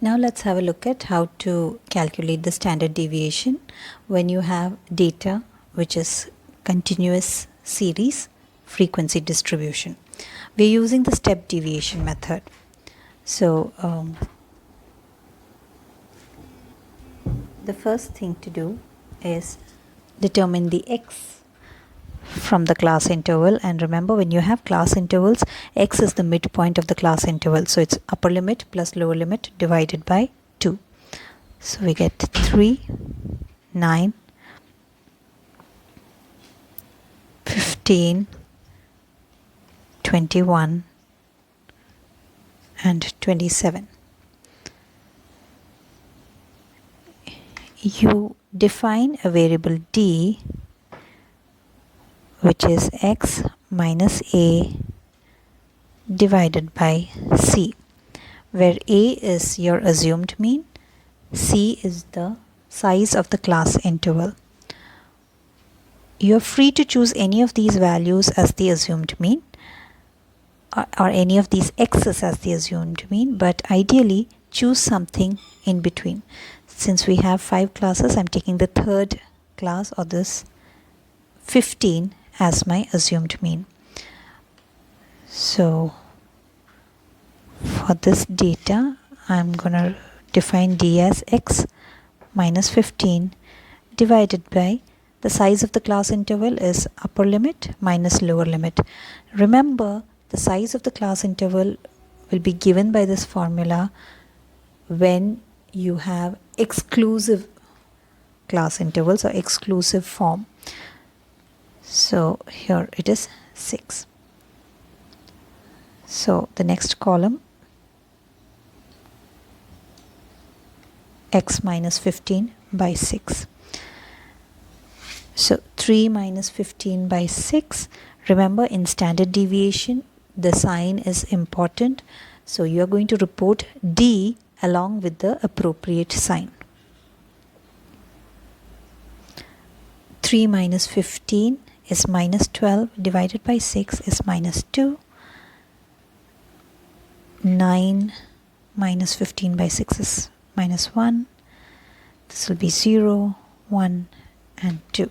Now let's have a look at how to calculate the standard deviation when you have data which is continuous series frequency distribution. We're using the step deviation method. So the first thing to do is determine the x from the class interval, and remember, when you have class intervals, x is the midpoint of the class interval, so it's upper limit plus lower limit divided by 2. So we get 3, 9, 15, 21 and 27. You define a variable d which is x minus a divided by c, where a is your assumed mean, c is the size of the class interval. You are free to choose any of these values as the assumed mean or any of these x's as the assumed mean, but ideally choose something in between. Since we have 5 classes, I'm taking the third class, or this 15, as my assumed mean. So for this data, I'm gonna define d as x minus 15 divided by the size of the class interval is upper limit minus lower limit. Remember, the size of the class interval will be given by this formula when you have exclusive class intervals or exclusive form. So here it is 6. So the next column, x minus 15 by 6. So 3 minus 15 by 6. Remember, in standard deviation, the sign is important. So you are going to report d along with the appropriate sign. 3 minus 15 is minus 12 divided by 6 is minus 2. 9 minus 15 by 6 is minus 1. This will be 0, 1 and 2.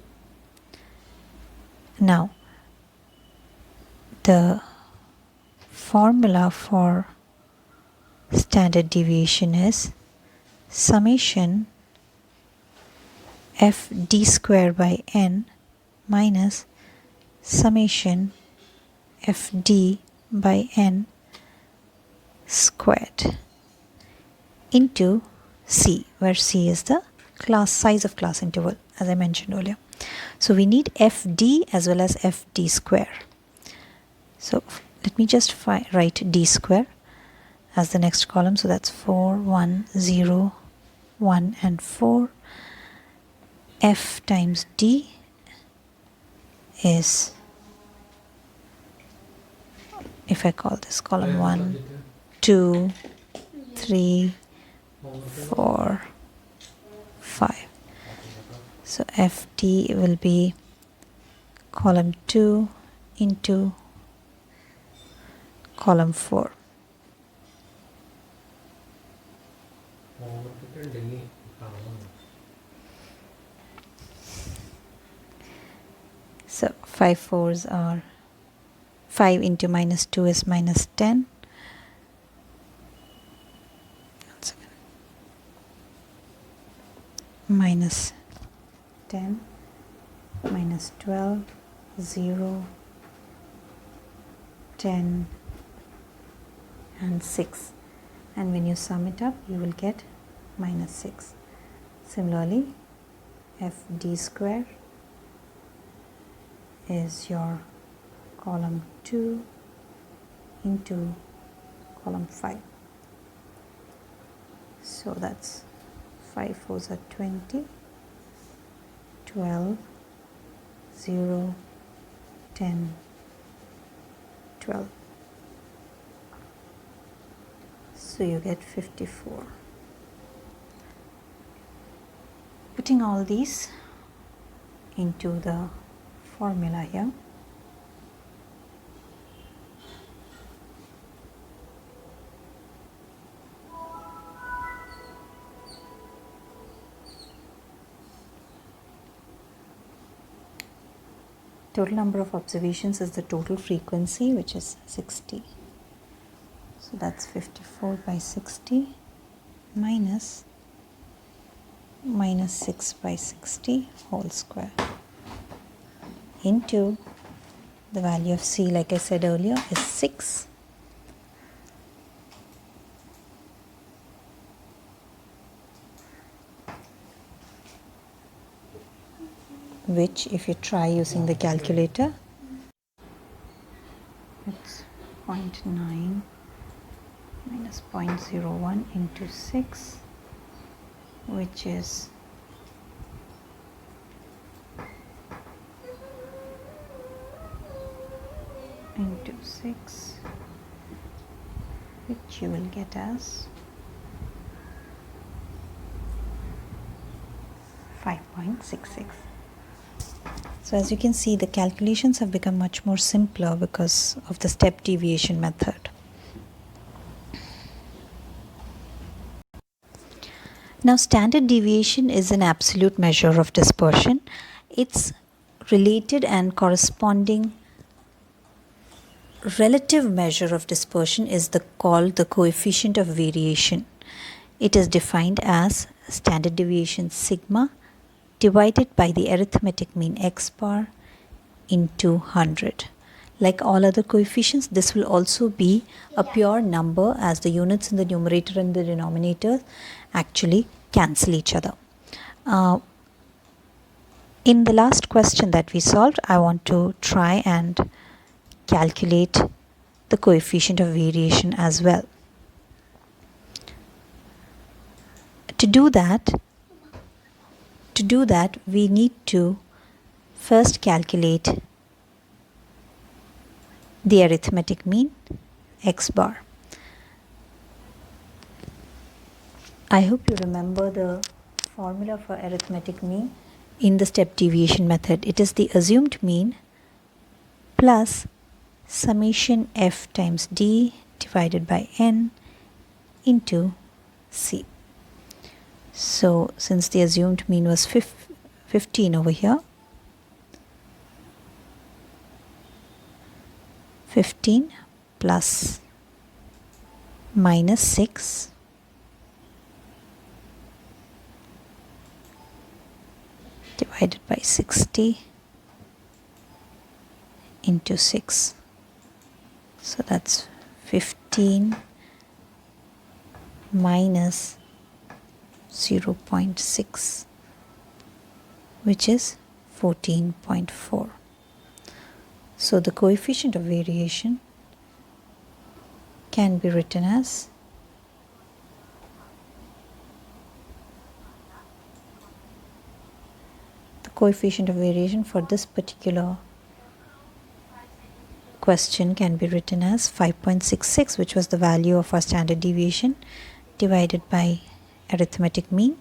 Now the formula for standard deviation is summation f d square by n minus summation f d by n squared into c, where c is the class size of class interval, as I mentioned earlier. So we need fd as well as fd square. So let me just write d square as the next column. So that's 4, 1, 0, 1 and 4. F times d is, if I call this column 1, 2, 3, 4, 5. So FD will be column 2 into column 4. So 5 fours are 5 into minus 2 is minus 10. Minus 10, minus 12, 0, 10 and 6. And when you sum it up, you will get minus 6. Similarly, fd square is your column 2 into column 5. So that's 5 fours are 20, 12, 0, 10, 12. So you get 54. Putting all these into the formula here, Total number of observations is the total frequency, which is 60. So that's 54 by 60 minus 6 by 60 whole square into the value of C, like I said earlier, is 6. Which, if you try using the calculator, it's 0.9 minus 0.01 into 6, which is into 6, which you will get as 5.66. So as you can see, the calculations have become much more simpler because of the step deviation method. Now, standard deviation is an absolute measure of dispersion. Its related and corresponding relative measure of dispersion is called the coefficient of variation. It is defined as standard deviation sigma divided by the arithmetic mean x bar into 100. Like all other coefficients, this will also be a pure number, as the units in the numerator and the denominator actually cancel each other. In the last question that we solved, I want to try and calculate the coefficient of variation as well. To do that, we need to first calculate the arithmetic mean x bar. I hope you remember the formula for arithmetic mean in the step deviation method. It is the assumed mean plus summation f times d divided by n into c. So since the assumed mean was 15 over here, 15 plus minus 6 divided by 60 into 6. So that's 15 minus 0.6, which is 14.4. So the coefficient of variation can be written as coefficient of variation for this particular question can be written as 5.66, which was the value of our standard deviation, divided by arithmetic mean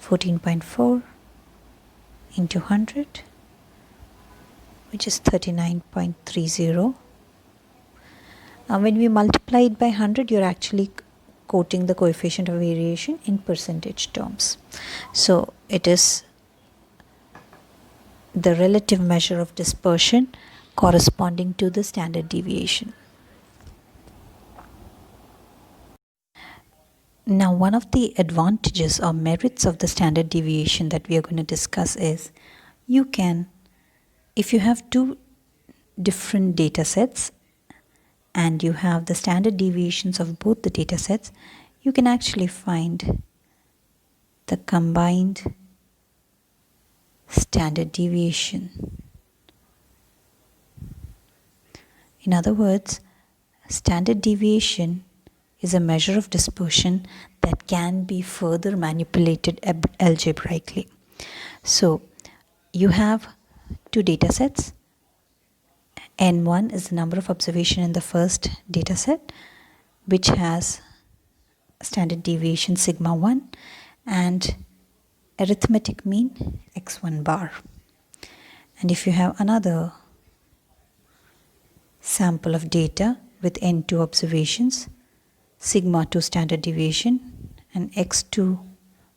14.4 into 100, which is 39.30. When we multiply it by 100, you're actually quoting the coefficient of variation in percentage terms. So it is the relative measure of dispersion corresponding to the standard deviation. Now, one of the advantages or merits of the standard deviation that we are going to discuss is you can, if you have two different data sets and you have the standard deviations of both the data sets, you can actually find the combined standard deviation. In other words, standard deviation is a measure of dispersion that can be further manipulated algebraically. So you have two data sets. N1 is the number of observation in the first data set, which has standard deviation sigma 1 and arithmetic mean x1 bar. And if you have another sample of data with n2 observations, sigma 2 standard deviation, and x2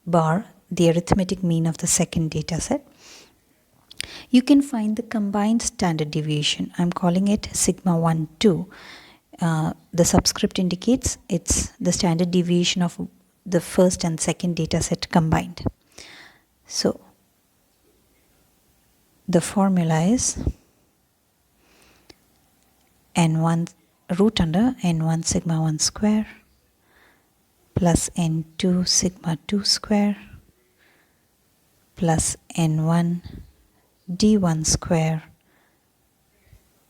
bar, the arithmetic mean of the second data set, You can find the combined standard deviation. I'm calling it sigma 1, 2. The subscript indicates it's the standard deviation of the first and second data set combined. So the formula is n1 root under n1 sigma 1 square plus n2 sigma 2 square plus n1 d1 square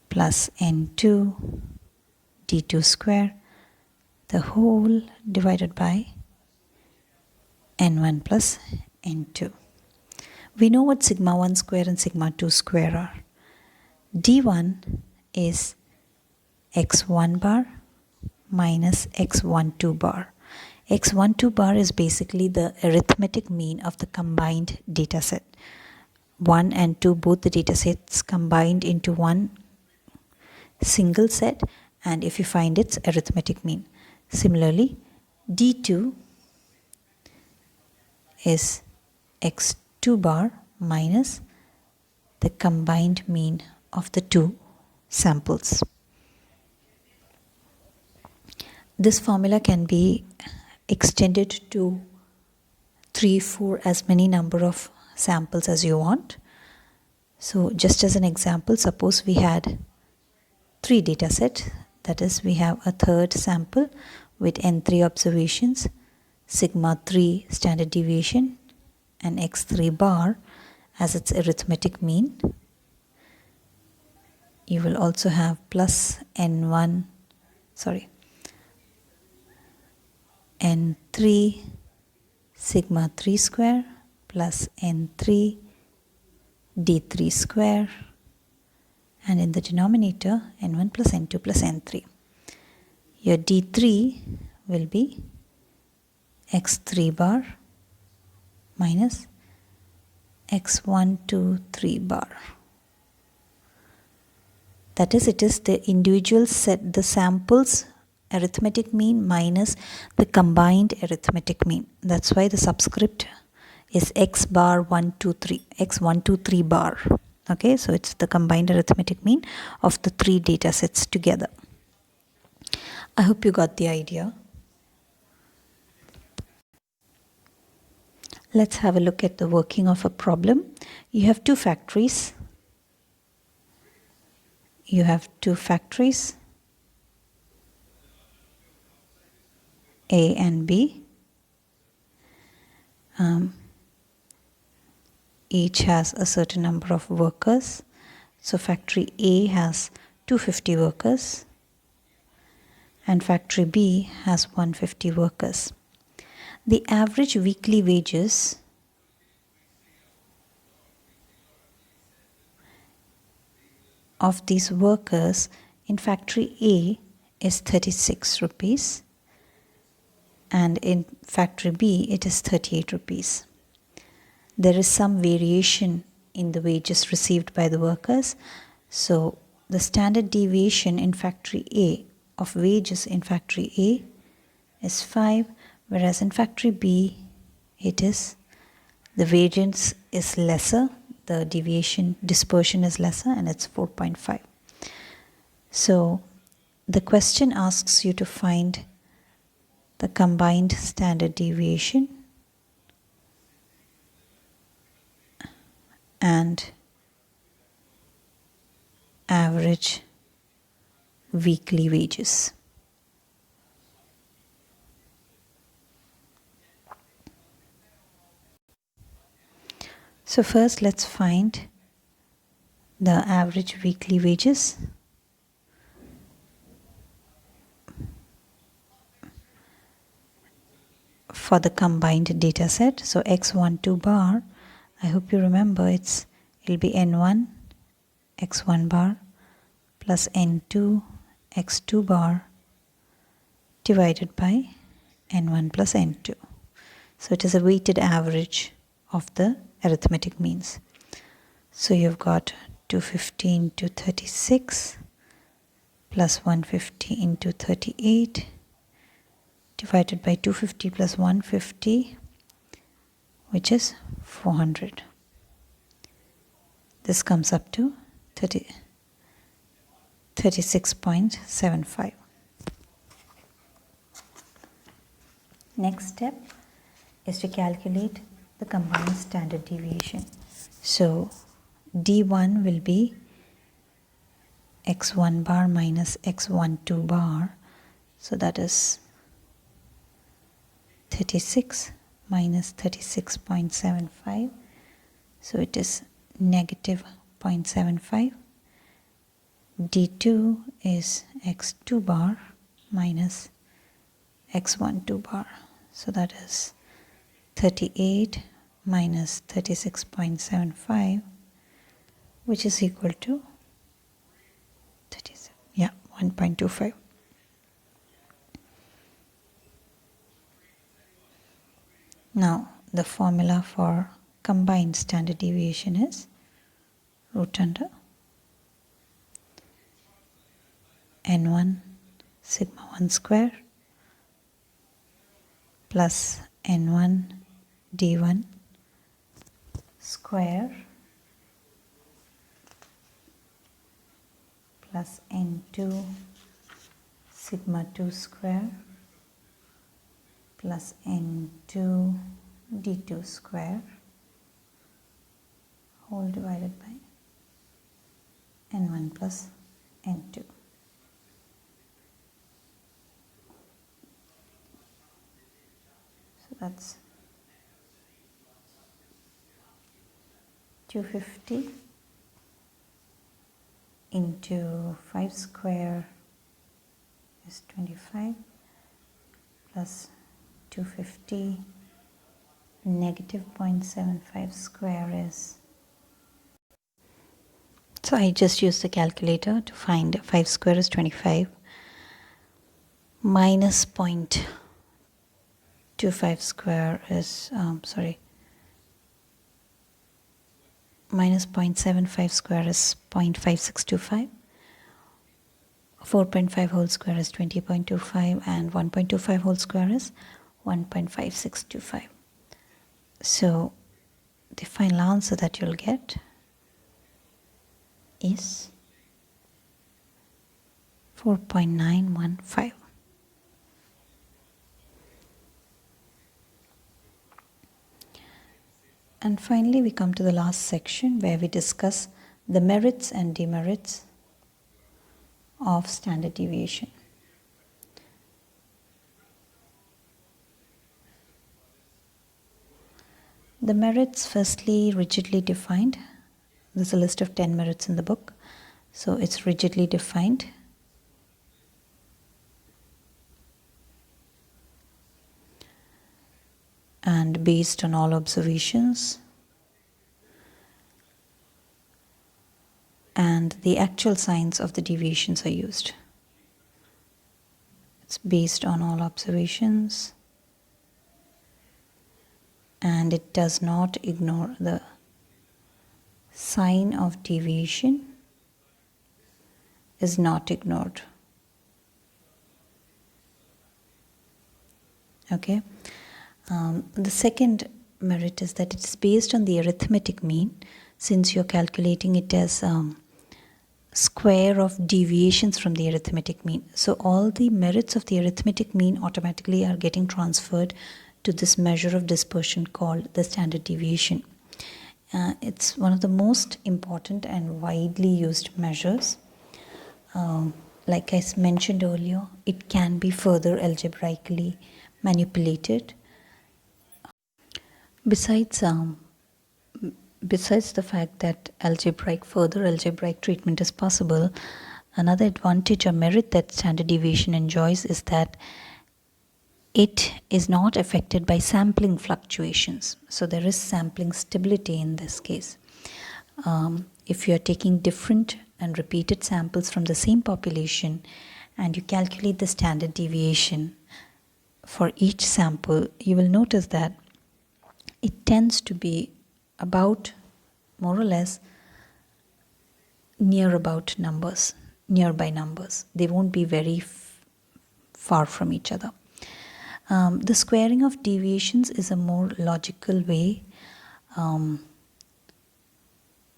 plus n2 d2 square, the whole divided by n1 plus n2. We know what sigma 1 square and sigma 2 square are. d1 is x1 bar minus x12 bar. x12 bar is basically the arithmetic mean of the combined data set. 1 and 2, both the data sets combined into one single set, and if you find its arithmetic mean. Similarly, d2 is x2 bar minus the combined mean of the two samples. This formula can be extended to 3, 4, as many number of samples as you want. So just as an example, suppose we had 3 data sets, that is, we have a third sample with n3 observations, sigma 3 standard deviation, and x3 bar as its arithmetic mean. You will also have plus n3 sigma 3 square plus n3 d3 square, and in the denominator n1 plus n2 plus n3. Your d3 will be x3 bar minus x123 bar. That is, it is the individual set, the samples arithmetic mean minus the combined arithmetic mean. That's why the subscript is x bar 123, x123 bar. Okay, so it's the combined arithmetic mean of the 3 data sets together. I hope you got the idea. Let's have a look at the working of a problem. You have 2 factories. A and B. Each has a certain number of workers. So factory A has 250 workers and factory B has 150 workers. The average weekly wages of these workers in factory A is 36 rupees and in factory B it is 38 rupees. There is some variation in the wages received by the workers. So the standard deviation in factory A of wages in factory A is 5, whereas in factory B it is, the variance is lesser, the deviation dispersion is lesser, and it's 4.5. So the question asks you to find the combined standard deviation and average weekly wages. So first let's find the average weekly wages. For the combined data set. So x12 bar, I hope you remember, it'll be n1 x1 bar plus n2 x2 bar divided by n1 plus n2. So it is a weighted average of the arithmetic means. So you've got 250 into 36 plus 150 into 38 divided by 250 plus 150, which is 400. This comes up to 36.75. Next step is to calculate the combined standard deviation. So D1 will be x1 bar minus x12 bar. So that is 36 minus 36.75. So it is negative 0.75. D2 is x2 bar minus x12 bar. So that is 38 minus 36.75, which is equal to 37. Yeah, 1.25. Now, the formula for combined standard deviation is root under n1 sigma 1 square plus n1 d1 square plus n2 sigma 2 square plus n2 d2 square whole divided by n1 plus n2. So that's 250 into 5 square is 25 plus 250 negative 0.75 square is. So I just used the calculator to find 5 square is 25 minus 0.25 square is minus 0.75 square is 0.5625. 4.5 whole square is 20.25 and 1.25 whole square is 1.5625. So the final answer that you'll get is 4.915. And finally, we come to the last section where we discuss the merits and demerits of standard deviation. The merits, firstly, rigidly defined. There's a list of 10 merits in the book, so it's rigidly defined. And based on all observations, and the actual signs of the deviations are used. It's based on all observations, and it does not ignore the sign of deviation is not ignored. Okay. The second merit is that it is based on the arithmetic mean, since you're calculating it as square of deviations from the arithmetic mean. So all the merits of the arithmetic mean automatically are getting transferred to this measure of dispersion called the standard deviation. It's one of the most important and widely used measures. Like I mentioned earlier, it can be further algebraically manipulated. Besides the fact that further algebraic treatment is possible, another advantage or merit that standard deviation enjoys is that it is not affected by sampling fluctuations. So there is sampling stability in this case. If you are taking different and repeated samples from the same population and you calculate the standard deviation for each sample, you will notice that it tends to be about more or less nearby numbers. They won't be very far from each other. The squaring of deviations is a more logical way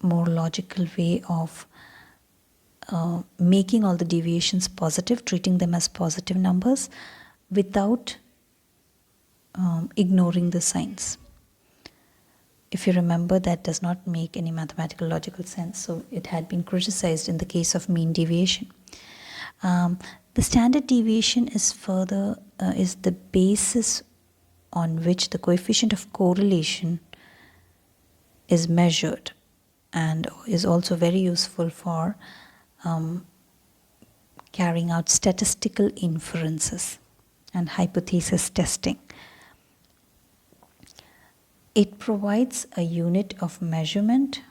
more logical way of making all the deviations positive, treating them as positive numbers without ignoring the signs. If you remember, that does not make any mathematical logical sense, so it had been criticized in the case of mean deviation. The standard deviation is is the basis on which the coefficient of correlation is measured, and is also very useful for carrying out statistical inferences and hypothesis testing. It provides a unit of measurement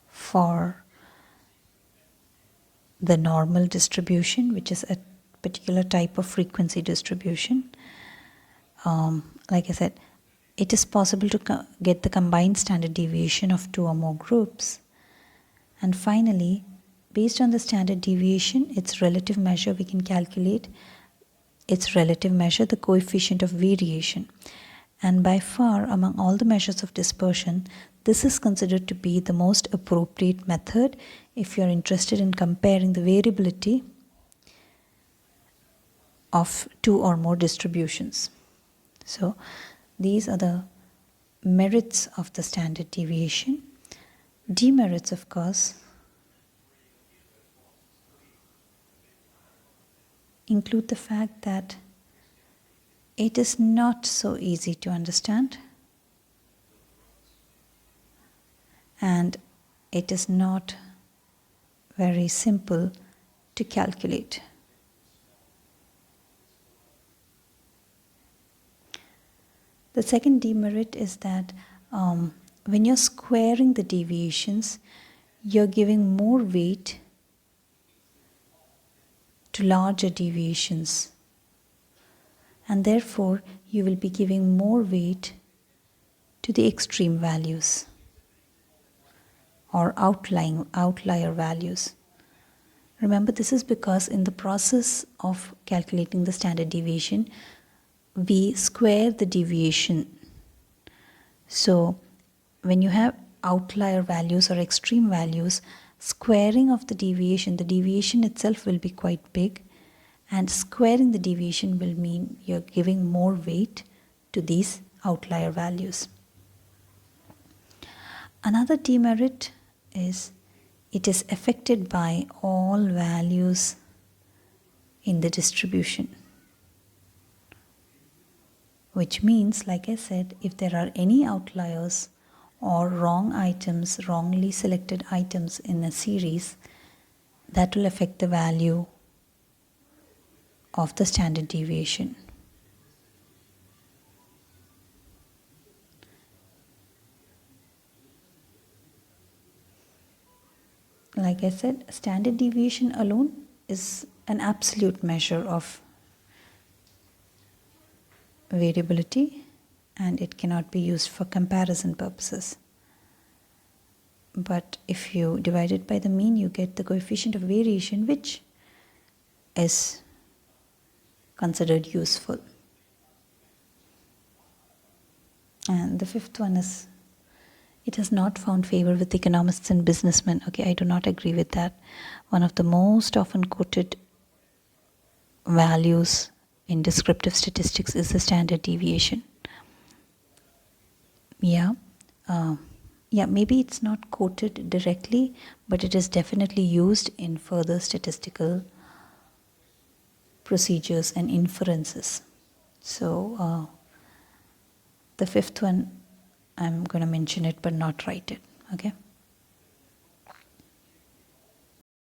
for the normal distribution, which is a particular type of frequency distribution. Like I said, it is possible to get the combined standard deviation of two or more groups. And finally, based on the standard deviation, its relative measure, we can calculate its relative measure, the coefficient of variation. And by far, among all the measures of dispersion, this is considered to be the most appropriate method if you are interested in comparing the variability of two or more distributions. So these are the merits of the standard deviation. Demerits, of course, include the fact that it is not so easy to understand, and it is not very simple to calculate. The second demerit is that when you're squaring the deviations, you're giving more weight to larger deviations, and therefore you will be giving more weight to the extreme values or outlier values. Remember, this is because in the process of calculating the standard deviation, we square the deviation. So when you have outlier values or extreme values, squaring of the deviation itself will be quite big, and squaring the deviation will mean you're giving more weight to these outlier values. Another demerit is it is affected by all values in the distribution, which means, like I said, if there are any outliers or wrong items, wrongly selected items in a series, that will affect the value of the standard deviation. Like I said, standard deviation alone is an absolute measure of variability, and it cannot be used for comparison purposes. But if you divide it by the mean, you get the coefficient of variation, which is considered useful. And the fifth one is, it has not found favor with economists and businessmen. Okay, I do not agree with that. One of the most often quoted values in descriptive statistics is the standard deviation. Maybe it's not quoted directly, but it is definitely used in further statistical procedures and inferences. So the fifth one, I'm going to mention it but not write it. Okay.